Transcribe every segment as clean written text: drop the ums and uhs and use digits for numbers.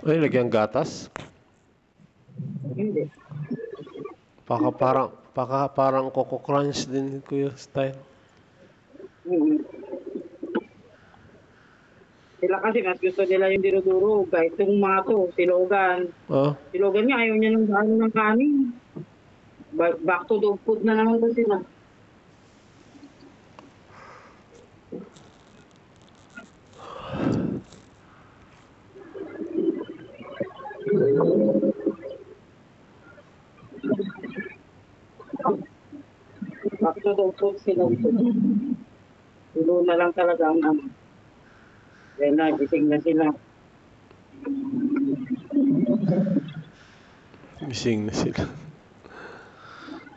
Ay, lagyan gatas. Hindi. Parang Coco Crunch din kuya style. Sila kasi mas gusto nila yung dinudurog. Kahit itong mga to, silogan. Oh, Silogan niya, ayaw niya ng ano ng kanin. Back to dog food na naman to sila. Back to dog food sila. Tulo na lang talaga ang ano. Yan na, gising na sila. gising na sila.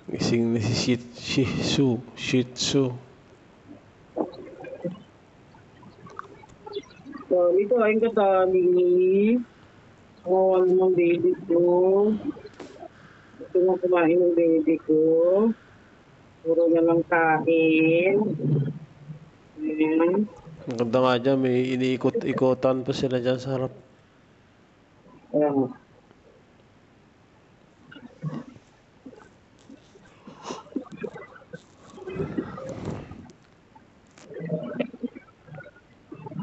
Gising na si Shih Tzu. So, ito ay katali. Kawawa naman baby ko. Gusto mo kumain ng baby ko. Puro na lang kain. Ayan. Ang ganda nga dyan, may iniikot-ikotan pa sila dyan sa harap. Ayan.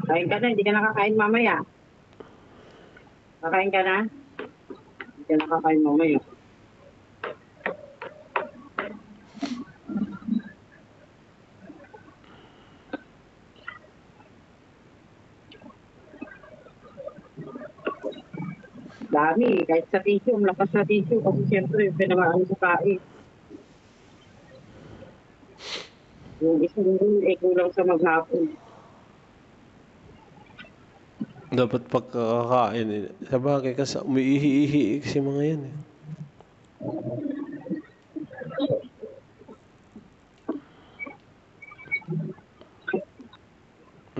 Kain ka na, hindi ka nakakain mamaya. Kakain ka na? Hindi ka nakakain mamaya. Dami, kahit sa tissue, lakas sa tissue. Kasi siyempre, pinamaan sa kain. Yung isang ay kulang sa maghapon. Dapat pagkakakain eh. Sabagay kasi umiihi-ihi kasi mga yan eh.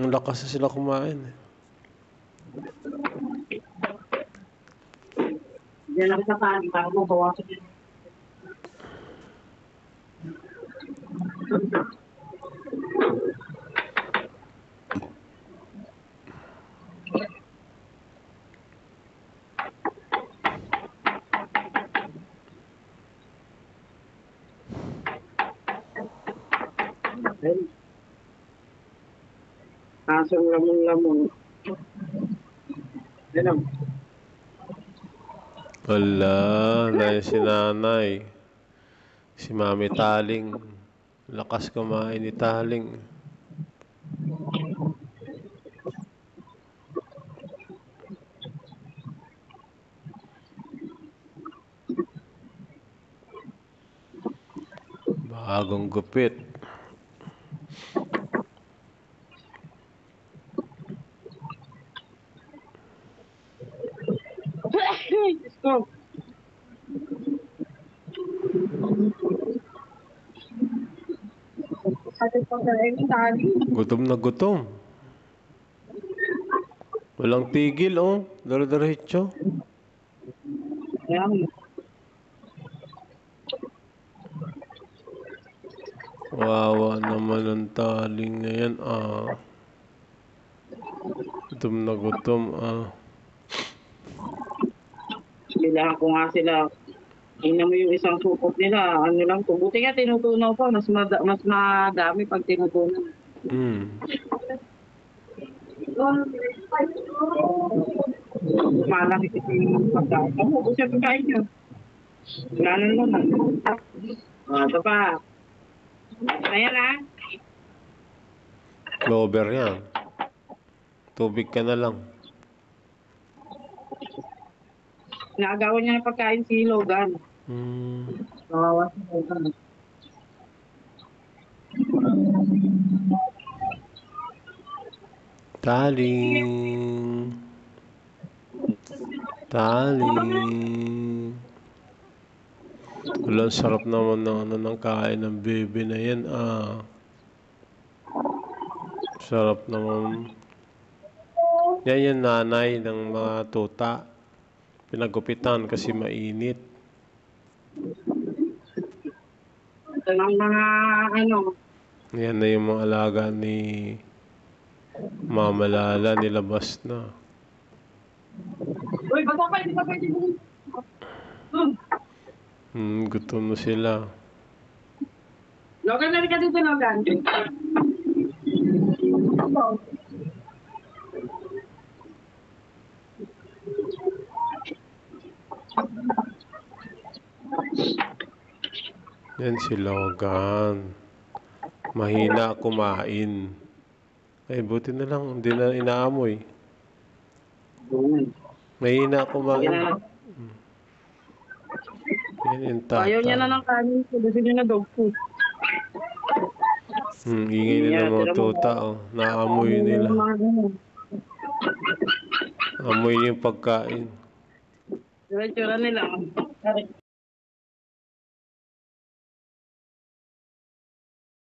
Ang lakas na sila kumain eh. Diyan lang sa kain, para mo bawasan yun. Asong lamon-lamon. Ano? Wala, dahil si nanay. Si Mami Taling. Lakas kumain ni Taling. Bagong gupit. Diyos ko. Sabi ko sa tali. Gutom na gutom. Walang tigil oh. Dara-diretso. Ayan. Wawa naman ang Taling na yan ah. Gutom na gutom ah. Bilahan ko nga sila. Tingnan mo yung isang supot nila. Ano lang to. Buti nga tinutunaw pa. Mas madami pag tinutunaw. Malaki kasi yung pagkain. Ano ko siya pagkain nyo? Wala na naman. Ito pa. Ayan ah. Clover yan. Tubig ka na lang. Naagawan niya ng pagkain si Logan. Kawawa si Logan. Taling. Taling. Walang sarap naman ng kain ng baby na yan ah. Sarap naman. Yan yung nanay ng mga tuta. Pinagupitan kasi mainit. Ito ng mga ano. Yan na yung mga alaga ni Mama Lala, nilabas na. Uy, Patapay, di ba pwede mo? Gutom na sila. Logan, nari ka dito, Logan. Yan si Logan. Mahina kumain. Ay, buti na lang. Hindi na inaamoy. Mahina kumain. Yan yung tata. Ayaw niya na ng kanin. Gusto niya na dog food. Ingay nila mga tuta. Oh. Naamoy nila. Amoy yung pagkain. Tsura nila.